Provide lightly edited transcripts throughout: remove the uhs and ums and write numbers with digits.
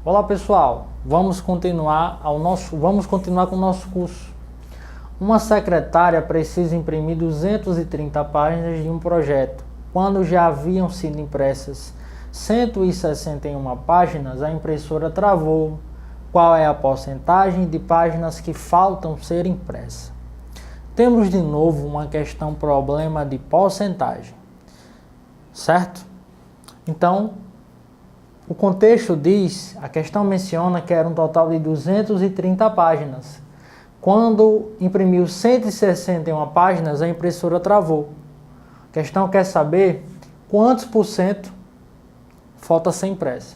Olá pessoal, vamos continuar com o nosso curso. Uma secretária precisa imprimir 230 páginas de um projeto. Quando já haviam sido impressas 161 páginas, a impressora travou. Qual é a porcentagem de páginas que faltam ser impressas? Temos de novo uma questão problema de porcentagem, certo? Então, o contexto diz, a questão menciona que era um total de 230 páginas. Quando imprimiu 161 páginas, a impressora travou. A questão quer saber quantos por cento falta ser impressa.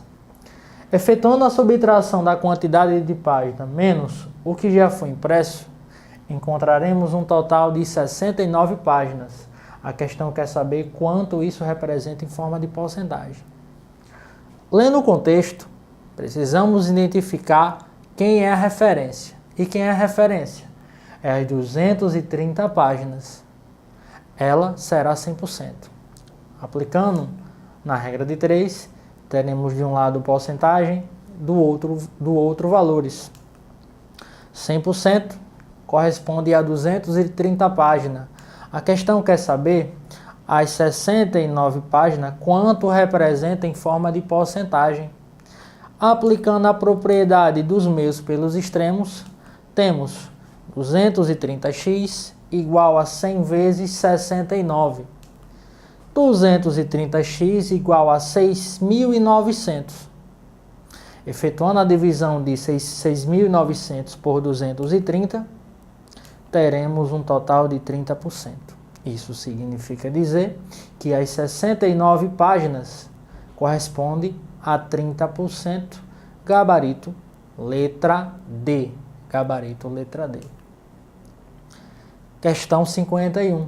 Efetuando a subtração da quantidade de páginas menos o que já foi impresso, encontraremos um total de 69 páginas. A questão quer saber quanto isso representa em forma de porcentagem. Lendo o contexto, precisamos identificar quem é a referência. E quem é a referência? É as 230 páginas. Ela será 100%. Aplicando na regra de 3, teremos de um lado porcentagem, do outro valores. 100% corresponde a 230 páginas. A questão quer saber as 69 páginas, quanto representa em forma de porcentagem. Aplicando a propriedade dos meios pelos extremos, temos 230x igual a 100 vezes 69. 230x igual a 6.900. Efetuando a divisão de 6.900 por 230, teremos um total de 30%. Isso significa dizer que as 69 páginas correspondem a 30%, gabarito letra D. Gabarito letra D. Questão 51.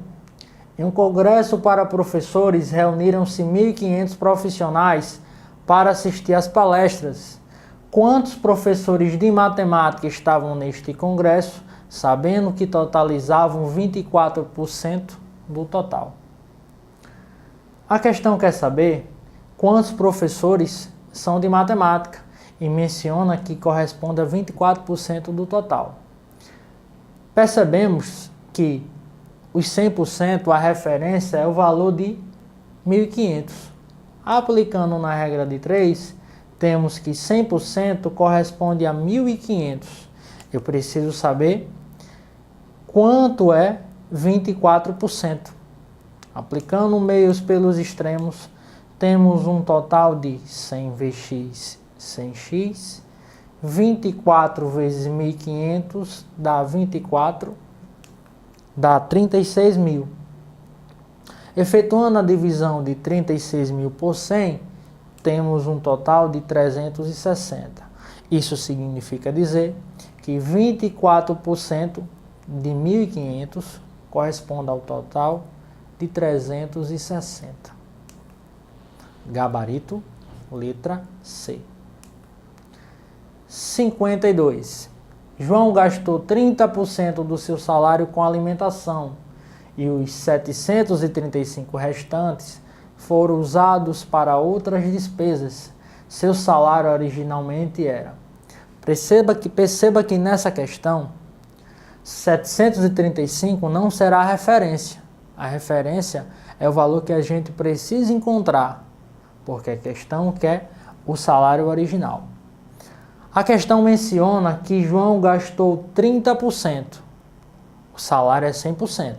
Em um congresso para professores, reuniram-se 1.500 profissionais para assistir às palestras. Quantos professores de matemática estavam neste congresso, sabendo que totalizavam 24% do total? A questão quer saber quantos professores são de matemática e menciona que corresponde a 24% do total. Percebemos que os 100%, a referência é o valor de 1.500. Aplicando na regra de 3, temos que 100% corresponde a 1.500. Eu preciso saber quanto é 24%. Aplicando meios pelos extremos, temos um total de 100 vezes x, 100x, 24 vezes 1.500 dá 24, dá 36.000. Efetuando a divisão de 36.000 por 100, temos um total de 360. Isso significa dizer que 24% de 1.500 corresponde ao total de 360. Gabarito, letra C. 52. João gastou 30% do seu salário com alimentação e os 735 restantes foram usados para outras despesas. Seu salário originalmente era. Perceba que nessa questão, 735 não será a referência. A referência é o valor que a gente precisa encontrar, porque a questão quer o salário original. A questão menciona que João gastou 30%. O salário é 100%.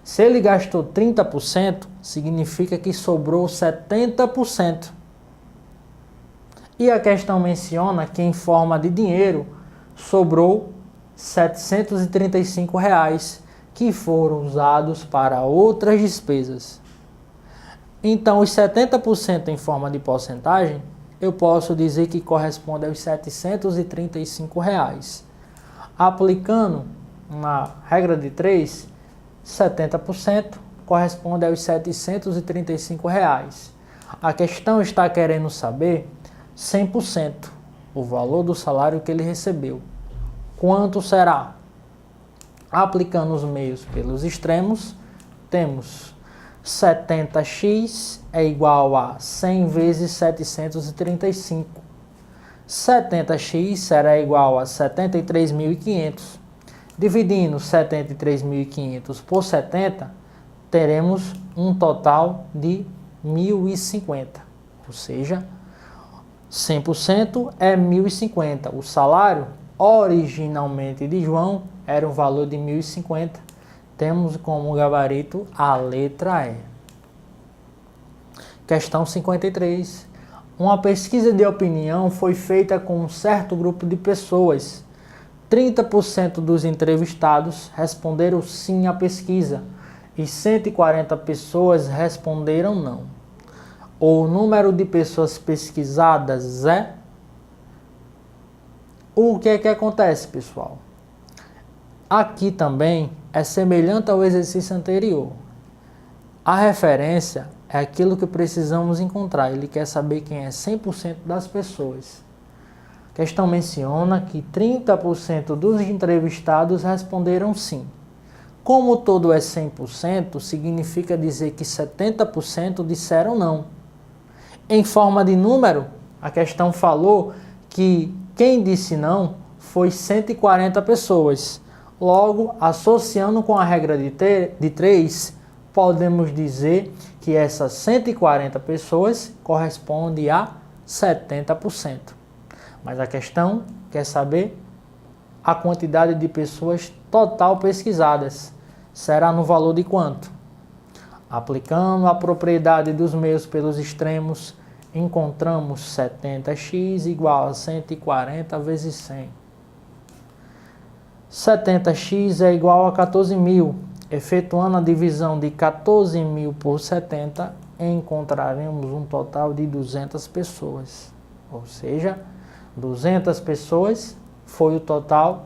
Se ele gastou 30%, significa que sobrou 70%. E a questão menciona que em forma de dinheiro sobrou R$ 735, que foram usados para outras despesas. Então, os 70% em forma de porcentagem, eu posso dizer que corresponde aos R$ 735. Aplicando na regra de 3, 70% corresponde aos R$ 735. A questão está querendo saber 100%, o valor do salário que ele recebeu. Quanto será? Aplicando os meios pelos extremos, temos 70x é igual a 100 vezes 735. 70x será igual a 73.500. Dividindo 73.500 por 70, teremos um total de 1.050. Ou seja, 100% é 1.050. O salário originalmente de João era um valor de 1.050. Temos como gabarito a letra E. Questão 53. Uma pesquisa de opinião foi feita com um certo grupo de pessoas. 30% dos entrevistados responderam sim à pesquisa e 140 pessoas responderam não. O número de pessoas pesquisadas é... O que é que acontece, pessoal? Aqui também é semelhante ao exercício anterior. A referência é aquilo que precisamos encontrar. Ele quer saber quem é 100% das pessoas. A questão menciona que 30% dos entrevistados responderam sim. Como todo é 100%, significa dizer que 70% disseram não. Em forma de número, a questão falou que quem disse não foi 140 pessoas. Logo, associando com a regra de 3, podemos dizer que essas 140 pessoas correspondem a 70%. Mas a questão quer saber a quantidade de pessoas total pesquisadas. Será no valor de quanto? Aplicando a propriedade dos meios pelos extremos, encontramos 70x igual a 140 vezes 100. 70x é igual a 14.000. Efetuando a divisão de 14.000 por 70, encontraremos um total de 200 pessoas. Ou seja, 200 pessoas foi o total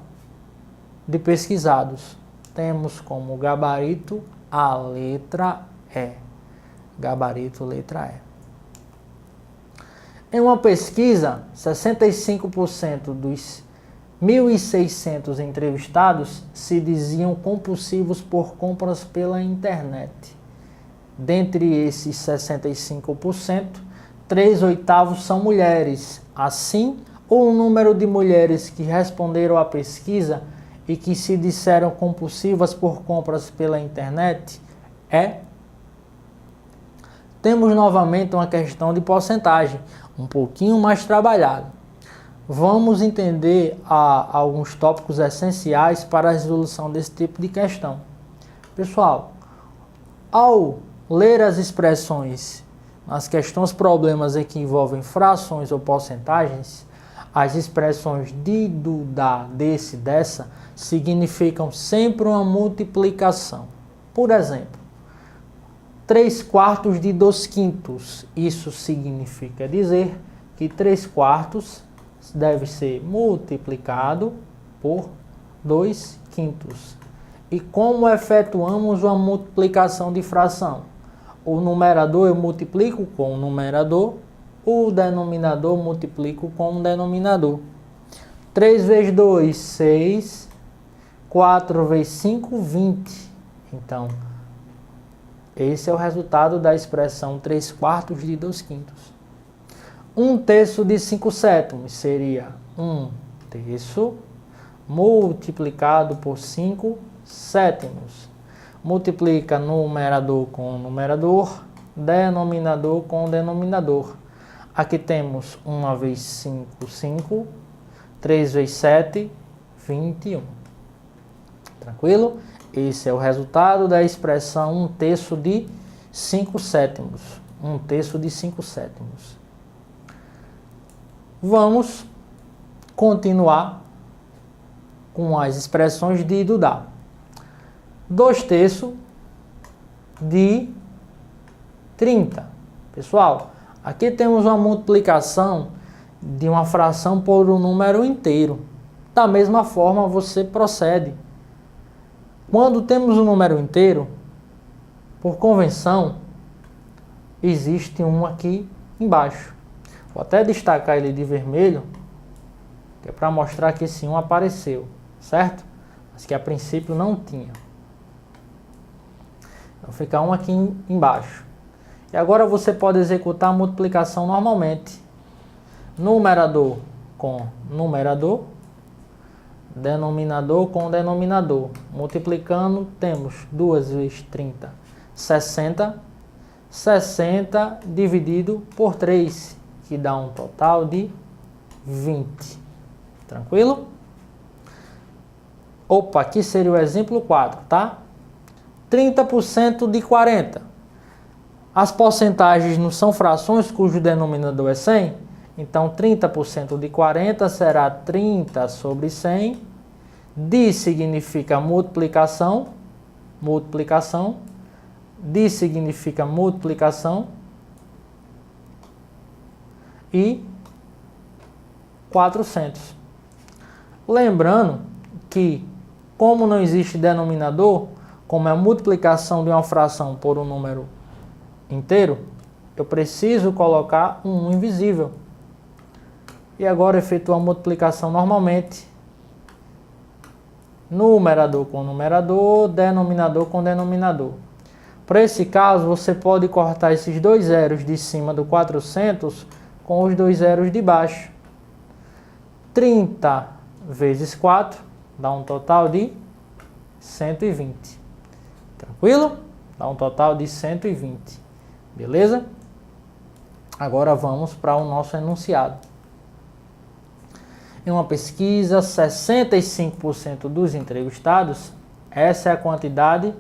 de pesquisados. Temos como gabarito a letra E. Gabarito letra E. Em uma pesquisa, 65% dos 1.600 entrevistados se diziam compulsivos por compras pela internet. Dentre esses 65%, 3/8 são mulheres. Assim, o número de mulheres que responderam à pesquisa e que se disseram compulsivas por compras pela internet é... Temos novamente uma questão de porcentagem, um pouquinho mais trabalhada. Vamos entender alguns tópicos essenciais para a resolução desse tipo de questão. Pessoal, ao ler as expressões nas questões problemas que envolvem frações ou porcentagens, as expressões de, do, da, desse, dessa significam sempre uma multiplicação. Por exemplo, 3/4 de 2/5. Isso significa dizer que 3/4 deve ser multiplicado por 2/5. E como efetuamos uma multiplicação de fração? O numerador eu multiplico com o numerador, o denominador multiplico com o denominador. 3 vezes 2, 6. 4 vezes 5, 20. Então, esse é o resultado da expressão 3/4 de 2/5. 1/3 de 5/7 seria 1/3 multiplicado por 5/7. Multiplica numerador com numerador, denominador com denominador. Aqui temos 1 vezes 5, 5. 3 vezes 7, 21. Tranquilo? Esse é o resultado da expressão 1/3 de 5/7. 1/3 de 5/7. Vamos continuar com as expressões de Dudá. 2/3 de 30. Pessoal, aqui temos uma multiplicação de uma fração por um número inteiro. Da mesma forma, você procede. Quando temos um número inteiro, por convenção, existe um aqui embaixo. Vou até destacar ele de vermelho, que é para mostrar que esse 1 apareceu, certo? Mas que a princípio não tinha. Então fica um aqui embaixo. E agora você pode executar a multiplicação normalmente. Numerador com numerador, denominador com denominador. Multiplicando, temos 2 vezes 30, 60. 60 dividido por 3, que dá um total de 20. Tranquilo? Opa, aqui seria o exemplo 4, tá? 30% de 40. As porcentagens não são frações cujo denominador é 100? Então, 30% de 40 será 30 sobre 100. De significa multiplicação. Multiplicação. De significa multiplicação. E 400. Lembrando que, como não existe denominador, como é a multiplicação de uma fração por um número inteiro, eu preciso colocar um invisível. E agora efetuo a multiplicação normalmente. Numerador com numerador, denominador com denominador. Para esse caso, você pode cortar esses dois zeros de cima do 400 com os dois zeros de baixo. 30 vezes 4 dá um total de 120. Tranquilo? Dá um total de 120. Beleza? Agora vamos para o nosso enunciado. Em uma pesquisa, 65% dos entrevistados, essa é a quantidade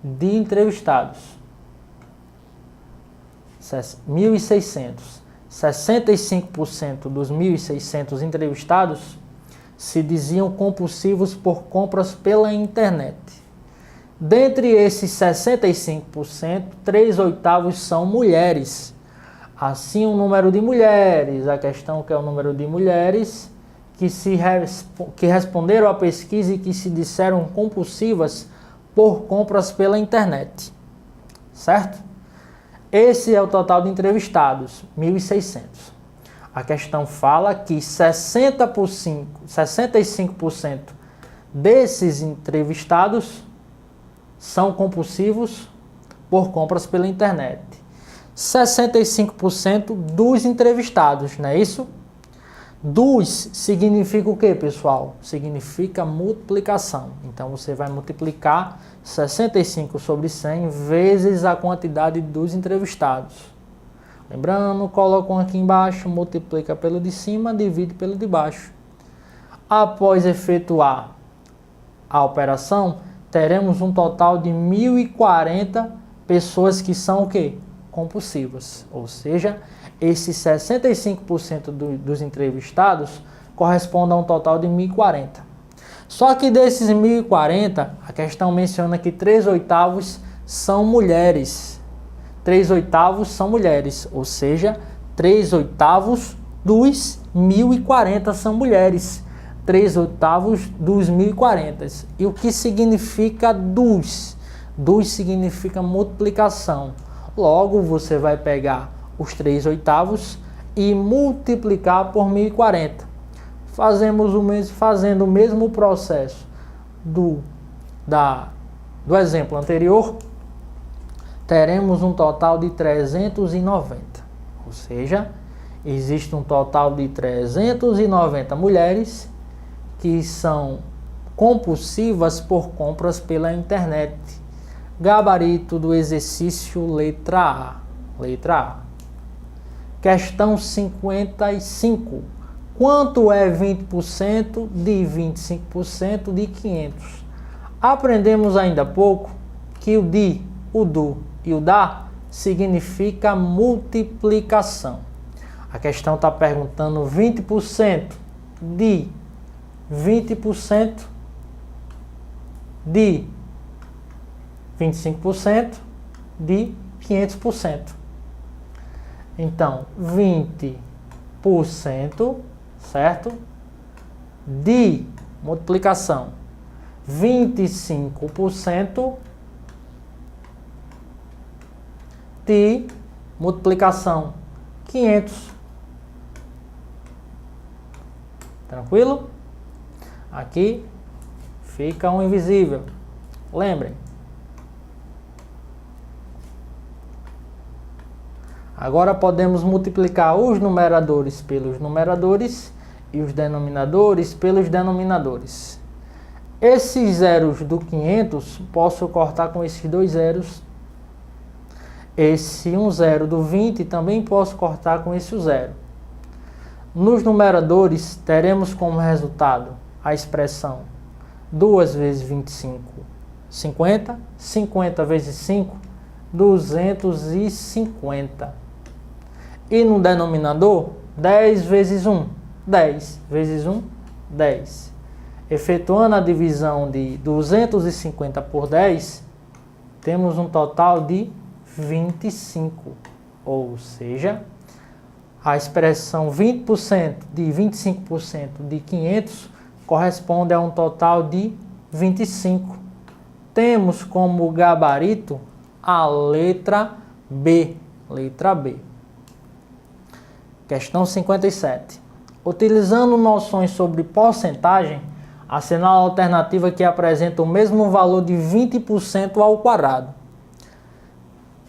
de entrevistados. 1.600. 65% dos 1.600 entrevistados se diziam compulsivos por compras pela internet. Dentre esses 65%, 3/8 são mulheres. Assim, o número de mulheres, a questão que é o número de mulheres que responderam à pesquisa e que se disseram compulsivas por compras pela internet. Certo? Esse é o total de entrevistados, 1.600. A questão fala que 65% desses entrevistados são compulsivos por compras pela internet. 65% dos entrevistados, não é isso? Dos significa o que, pessoal? Significa multiplicação. Então, você vai multiplicar 65 sobre 100 vezes a quantidade dos entrevistados. Lembrando, colocam aqui embaixo, multiplica pelo de cima, divide pelo de baixo. Após efetuar a operação, teremos um total de 1.040 pessoas que são o quê? Compulsivas. Ou seja, esses 65% dos entrevistados correspondem a um total de 1.040. Só que desses 1.040, a questão menciona que 3/8 são mulheres. 3/8 são mulheres, ou seja, 3/8 dos 1.040 são mulheres. 3/8 dos 1.040. E o que significa dos? Dos significa multiplicação. Logo, você vai pegar os 3/8 e multiplicar por 1.040. Fazendo o mesmo processo do exemplo anterior, teremos um total de 390. Ou seja, existe um total de 390 mulheres que são compulsivas por compras pela internet. Gabarito do exercício letra A. Letra A. Questão 55. Quanto é 20% de 25% de 500? Aprendemos ainda há pouco que o de, o do e o da significa multiplicação. A questão está perguntando 20% de 20% de 25% de 500%. Então, 20%, certo? De multiplicação, 25% de multiplicação, 500. Tranquilo? Aqui fica um invisível. Lembrem. Agora podemos multiplicar os numeradores pelos numeradores e os denominadores pelos denominadores. Esses zeros do 500 posso cortar com esses dois zeros. Esse 1 zero do 20 também posso cortar com esse 0. Nos numeradores teremos como resultado a expressão 2 vezes 25, 50. 50 vezes 5, 250. E no denominador, 10 vezes 1, 10 vezes 1, 10. Efetuando a divisão de 250 por 10, temos um total de 25. Ou seja, a expressão 20% de 25% de 500 corresponde a um total de 25. Temos como gabarito a letra B. Letra B. Questão 57. Utilizando noções sobre porcentagem, assinale a alternativa que apresenta o mesmo valor de 20% ao quadrado.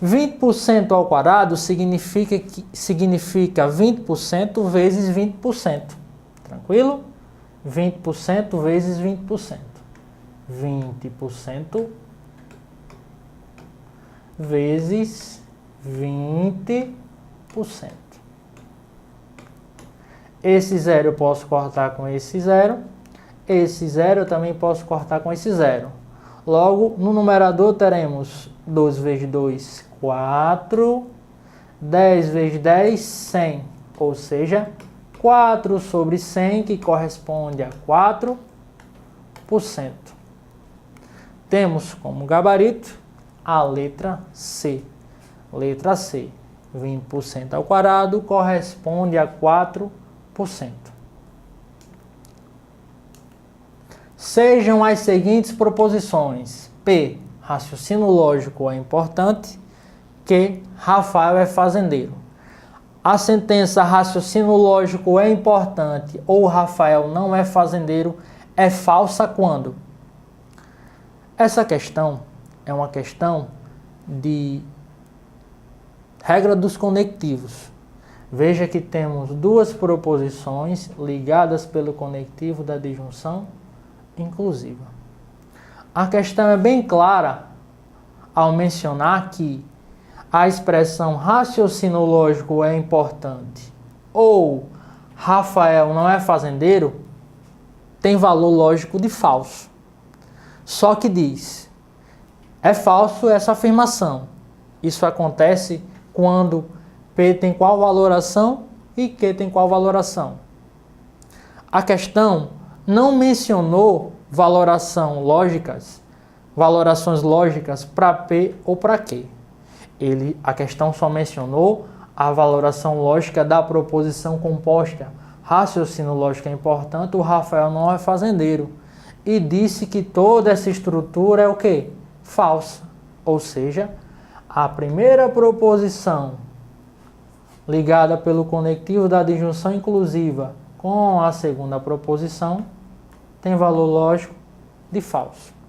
20% ao quadrado significa 20% vezes 20%. Tranquilo? 20% vezes 20%. 20% vezes 20%. Esse zero eu posso cortar com esse zero. Esse zero eu também posso cortar com esse zero. Logo, no numerador teremos 12 vezes 2, 4. 10 vezes 10, 100. Ou seja, 4 sobre 100, que corresponde a 4%. Temos como gabarito a letra C. Letra C. 20% ao quadrado corresponde a 4%. Sejam as seguintes proposições. P. Raciocínio lógico é importante. Q. Rafael é fazendeiro. A sentença raciocínio lógico é importante ou Rafael não é fazendeiro é falsa quando? Essa questão é uma questão de regra dos conectivos. Veja que temos duas proposições ligadas pelo conectivo da disjunção inclusiva. A questão é bem clara ao mencionar que a expressão raciocínio lógico é importante ou Rafael não é fazendeiro tem valor lógico de falso. Só que diz, é falso essa afirmação. Isso acontece quando P tem qual valoração e Q tem qual valoração. A questão não mencionou valorações lógicas para P ou para Q. A questão só mencionou a valoração lógica da proposição composta. Raciocínio lógico é importante, o Rafael não é fazendeiro. E disse que toda essa estrutura é o quê? Falsa. Ou seja, a primeira proposição ligada pelo conectivo da disjunção inclusiva com a segunda proposição tem valor lógico de falso.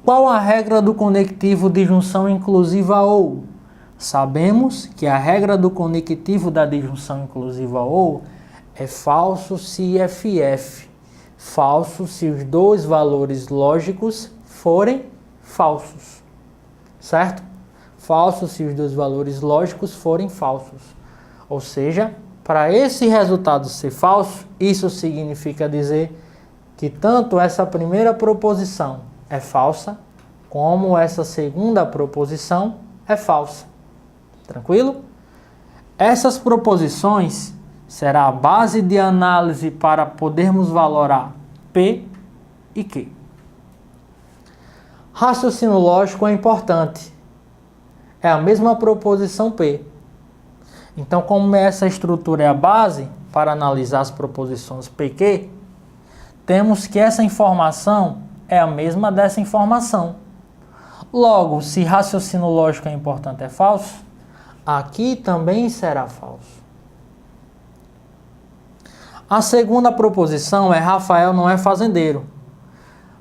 Qual a regra do conectivo disjunção inclusiva ou? Sabemos que a regra do conectivo da disjunção inclusiva ou é falso se FF. Falso se os dois valores lógicos forem falsos. Certo? Falso se os dois valores lógicos forem falsos. Ou seja, para esse resultado ser falso, isso significa dizer que tanto essa primeira proposição é falsa, como essa segunda proposição é falsa. Tranquilo? Essas proposições será a base de análise para podermos valorar P e Q. Raciocínio lógico é importante. É a mesma proposição P. Então, como essa estrutura é a base para analisar as proposições P e Q, temos que essa informação é a mesma dessa informação. Logo, se raciocínio lógico é importante é falso, aqui também será falso. A segunda proposição é Rafael não é fazendeiro,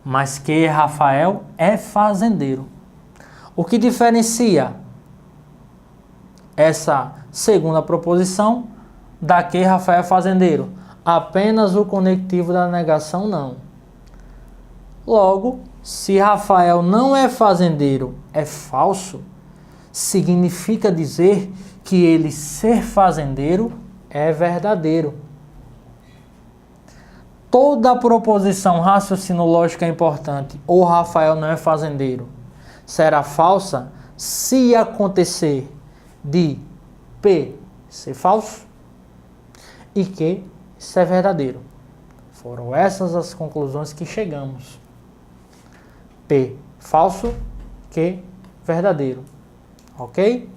mas que Rafael é fazendeiro. O que diferencia essa segunda proposição da que Rafael é fazendeiro? Apenas o conectivo da negação não. Logo, se Rafael não é fazendeiro é falso, significa dizer que ele ser fazendeiro é verdadeiro. Toda proposição raciocinológica é importante, ou Rafael não é fazendeiro, será falsa se acontecer de P ser falso e Q ser verdadeiro. Foram essas as conclusões que chegamos. P falso, Q verdadeiro. Ok?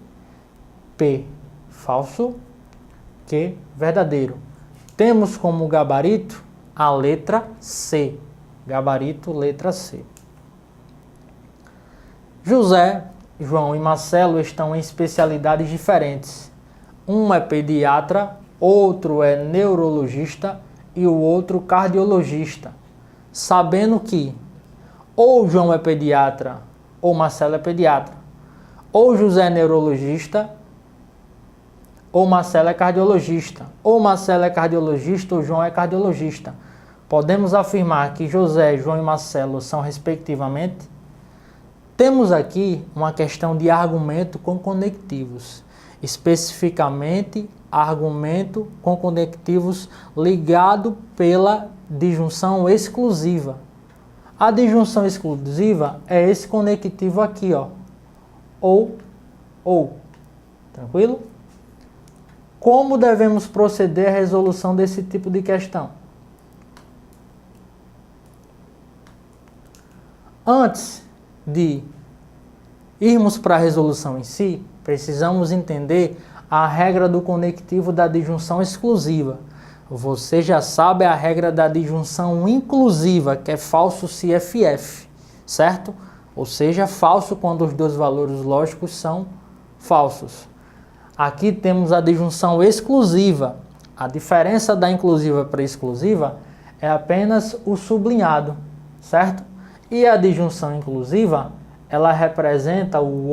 P falso, Q verdadeiro. Temos como gabarito a letra C. Gabarito, letra C. José, João e Marcelo estão em especialidades diferentes. Um é pediatra, outro é neurologista e o outro cardiologista. Sabendo que ou João é pediatra ou Marcelo é pediatra, ou José é neurologista ou Marcelo é cardiologista, ou Marcelo é cardiologista ou João é cardiologista. Podemos afirmar que José, João e Marcelo são respectivamente? Temos aqui uma questão de argumento com conectivos, especificamente argumento com conectivos ligado pela disjunção exclusiva. A disjunção exclusiva é esse conectivo aqui, ó, ou. Tranquilo? Como devemos proceder à resolução desse tipo de questão? Antes de irmos para a resolução em si, precisamos entender a regra do conectivo da disjunção exclusiva. Você já sabe a regra da disjunção inclusiva, que é falso se FF, certo? Ou seja, falso quando os dois valores lógicos são falsos. Aqui temos a disjunção exclusiva. A diferença da inclusiva para a exclusiva é apenas o sublinhado, certo? E a disjunção inclusiva, ela representa o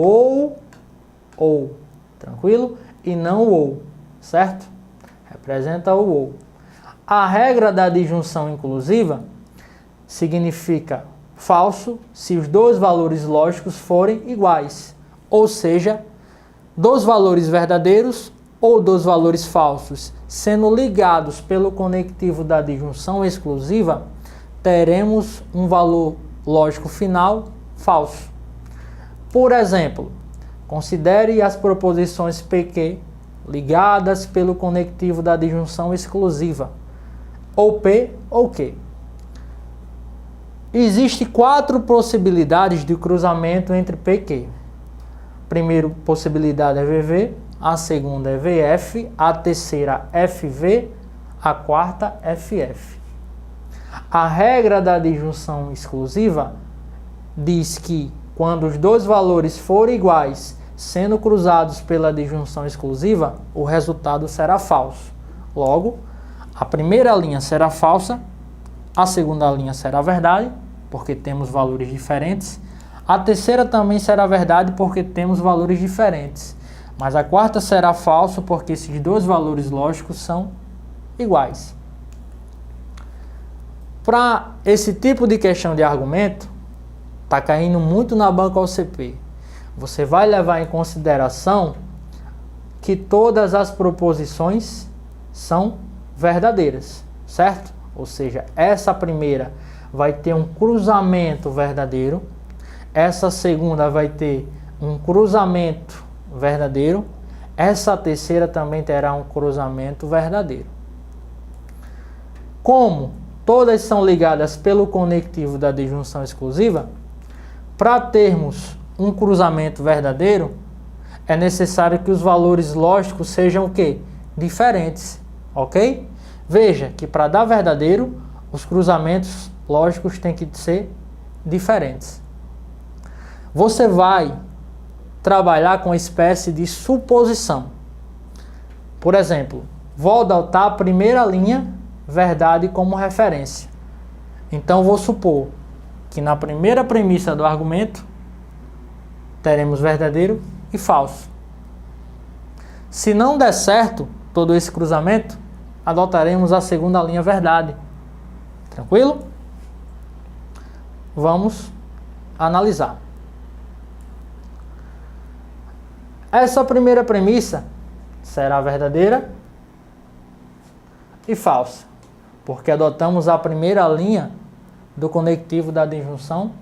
ou, tranquilo? E não o ou, certo? Representa o ou. A regra da disjunção inclusiva significa falso se os dois valores lógicos forem iguais, ou seja, dos valores verdadeiros ou dos valores falsos, sendo ligados pelo conectivo da disjunção exclusiva, teremos um valor lógico final falso. Por exemplo, considere as proposições PQ ligadas pelo conectivo da disjunção exclusiva, ou P ou Q. Existem 4 possibilidades de cruzamento entre P e Q. A primeira possibilidade é VV, a segunda é VF, a terceira FV, a quarta FF. A regra da disjunção exclusiva diz que quando os dois valores forem iguais, sendo cruzados pela disjunção exclusiva, o resultado será falso. Logo, a primeira linha será falsa, a segunda linha será verdade, porque temos valores diferentes. A terceira também será verdade, porque temos valores diferentes. Mas a quarta será falso, porque esses dois valores lógicos são iguais. Para esse tipo de questão de argumento, está caindo muito na banca OCP. Você vai levar em consideração que todas as proposições são verdadeiras, certo? Ou seja, essa primeira vai ter um cruzamento verdadeiro, essa segunda vai ter um cruzamento verdadeiro, essa terceira também terá um cruzamento verdadeiro. Como todas são ligadas pelo conectivo da disjunção exclusiva, para termos um cruzamento verdadeiro, é necessário que os valores lógicos sejam o quê? Diferentes, ok? Veja que para dar verdadeiro, os cruzamentos lógicos têm que ser diferentes. Você vai trabalhar com uma espécie de suposição. Por exemplo, vou adotar a primeira linha, verdade, como referência. Então, vou supor que na primeira premissa do argumento, teremos verdadeiro e falso. Se não der certo, todo esse cruzamento, adotaremos a segunda linha verdade. Tranquilo? Vamos analisar. Essa primeira premissa será verdadeira e falsa, porque adotamos a primeira linha do conectivo da disjunção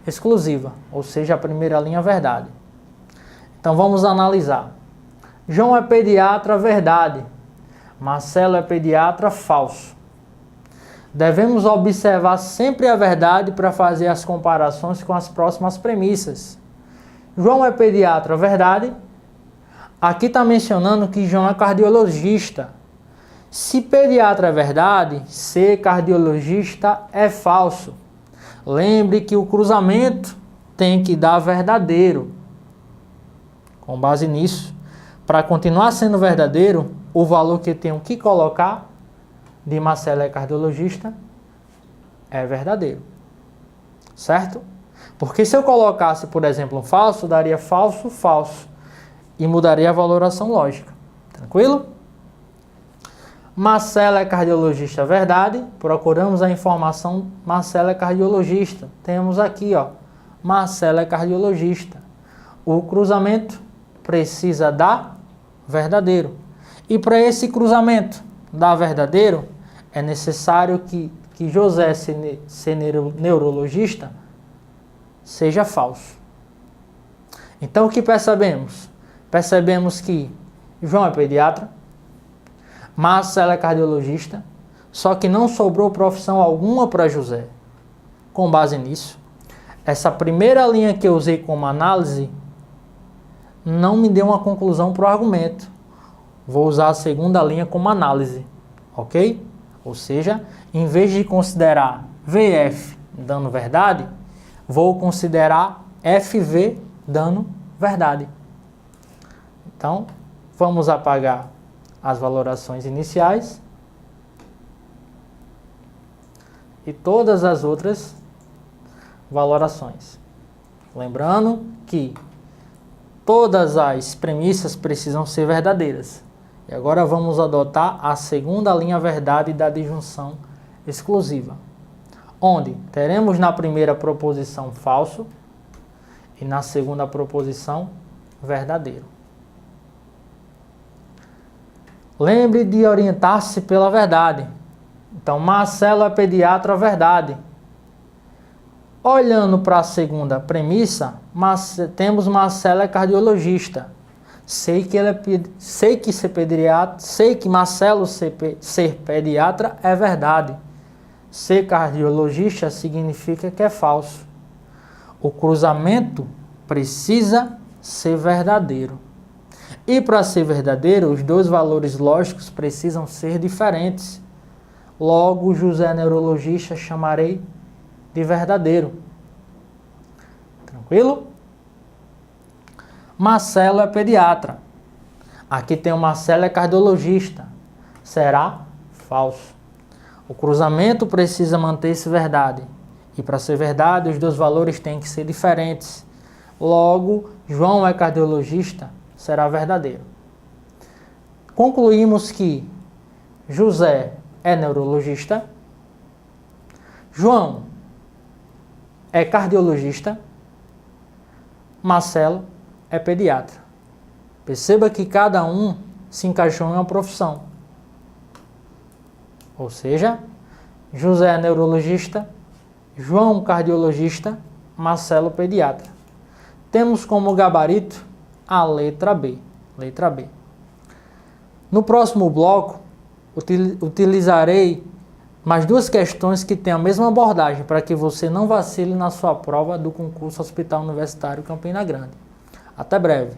exclusiva, ou seja, a primeira linha verdade. Então vamos analisar. João é pediatra, verdade. Marcelo é pediatra, falso. Devemos observar sempre a verdade para fazer as comparações com as próximas premissas. João é pediatra, verdade. Aqui está mencionando que João é cardiologista. Se pediatra é verdade, ser cardiologista é falso. Lembre que o cruzamento tem que dar verdadeiro. Com base nisso, para continuar sendo verdadeiro, o valor que eu tenho que colocar de Marcelo é cardiologista é verdadeiro. Certo? Porque se eu colocasse, por exemplo, um falso, daria falso, falso. E mudaria a valoração lógica. Tranquilo? Marcelo é cardiologista, verdade. Procuramos a informação, Marcelo é cardiologista. Temos aqui, ó, Marcelo é cardiologista. O cruzamento precisa dar verdadeiro. E para esse cruzamento dar verdadeiro, é necessário que José, ser neurologista, seja falso. Então o que percebemos? Percebemos que João é pediatra, Marcelo é cardiologista, só que não sobrou profissão alguma para José. Com base nisso, essa primeira linha que eu usei como análise não me deu uma conclusão para o argumento. Vou usar a segunda linha como análise, ok? Ou seja, em vez de considerar VF dando verdade, vou considerar FV dando verdade. Então, vamos apagar as valorações iniciais e todas as outras valorações. Lembrando que todas as premissas precisam ser verdadeiras. E agora vamos adotar a segunda linha verdade da disjunção exclusiva, onde teremos na primeira proposição falso e na segunda proposição verdadeiro. Lembre de orientar-se pela verdade. Então, Marcelo é pediatra, verdade. Olhando para a segunda premissa, temos Marcelo é cardiologista. Sei que Marcelo ser pediatra é verdade. Ser cardiologista significa que é falso. O cruzamento precisa ser verdadeiro. E para ser verdadeiro, os dois valores lógicos precisam ser diferentes. Logo, José neurologista chamarei de verdadeiro. Tranquilo? Marcelo é pediatra. Aqui tem o Marcelo é cardiologista. Será falso. O cruzamento precisa manter-se verdade. E para ser verdade, os dois valores têm que ser diferentes. Logo, João é cardiologista, será verdadeiro. Concluímos que José é neurologista, João é cardiologista, Marcelo é pediatra. Perceba que cada um se encaixou em uma profissão. Ou seja, José é neurologista, João cardiologista, Marcelo pediatra. Temos como gabarito a letra B. Letra B. No próximo bloco, utilizarei mais duas questões que têm a mesma abordagem para que você não vacile na sua prova do concurso Hospital Universitário Campina Grande. Até breve.